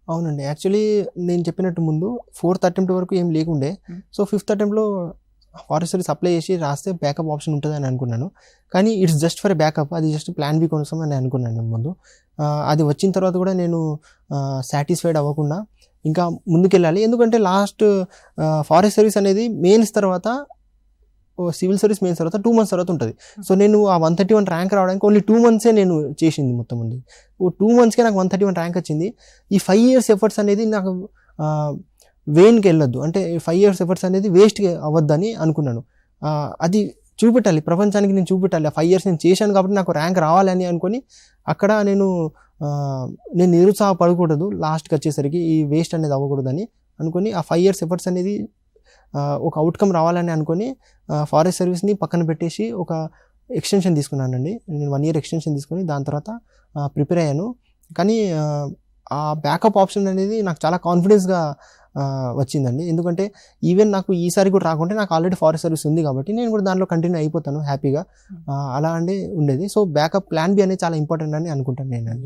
అవునండి. యాక్చువల్లీ నేను చెప్పినట్టు ముందు ఫోర్త్ అటెంప్ట్ వరకు ఏం లేకుండే. సో, ఫిఫ్త్ అటెంప్ట్‌లో ఫారెస్ట్ సర్వీస్ అప్లై చేసి రాస్తే బ్యాకప్ ఆప్షన్ ఉంటదని అనుకున్నాను. కానీ ఇట్స్ జస్ట్ ఫర్ బ్యాకప్. అది జస్ట్ ప్లాన్ బి కోసం అని అనుకున్నాను ముందు. అది వచ్చిన తర్వాత కూడా నేను సాటిస్ఫైడ్ అవ్వకుండా ఇంకా ముందుకెళ్ళాలి. ఎందుకంటే లాస్ట్ ఫారెస్ట్ సర్వీస్ అనేది మెయిన్స్ తర్వాత సివిల్ సర్వీస్ మెయిన్స్ తర్వాత 2 మంత్స్ తర్వాత ఉంటుంది. సో, నేను ఆ 131 ర్యాంక్ రావడానికి ఓన్లీ 2 మంత్సే నేను చేసింది మొత్తం ఉంది. 2 మంత్స్‌కే నాకు 131 ర్యాంక్ వచ్చింది. ఈ 5 ఇయర్స్ ఎఫర్ట్స్ అనేది నాకు వేన్కి వెళ్ళొద్దు, అంటే 5 ఇయర్స్ ఎఫర్ట్స్ అనేది వేస్ట్గా అవ్వద్దని అనుకున్నాను. అది చూపెట్టాలి ప్రపంచానికి, నేను చూపెట్టాలి ఆ 5 ఇయర్స్ నేను చేశాను కాబట్టి నాకు ర్యాంక్ రావాలని అనుకొని అక్కడ నేను నిరుత్సాహపడకూడదు. లాస్ట్కి వచ్చేసరికి ఈ వేస్ట్ అనేది అవ్వకూడదని అనుకొని ఆ 5 ఇయర్స్ ఎఫర్ట్స్ అనేది ఒక అవుట్కమ్ రావాలని అనుకొని ఫారెస్ట్ సర్వీస్ని పక్కన పెట్టేసి ఒక ఎక్స్టెన్షన్ తీసుకున్నానండి. నేను 1 ఇయర్ ఎక్స్టెన్షన్ తీసుకొని దాని తర్వాత ప్రిపేర్ అయ్యాను. కానీ ఆ బ్యాకప్ ఆప్షన్ అనేది నాకు చాలా కాన్ఫిడెన్స్గా వచ్చిందండి. ఎందుకంటే ఈవెన్ నాకు ఈసారి కూడా రాకుంటే నాకు ఆల్రెడీ ఫారెస్ట్ సర్వీస్ ఉంది కాబట్టి నేను కూడా దాంట్లో కంటిన్యూ అయిపోతాను హ్యాపీగా. అలా అండి ఉండేది. సో, బ్యాకప్ ప్లాన్ బి అనేది చాలా ఇంపార్టెంట్ అని అనుకుంటాను నేను.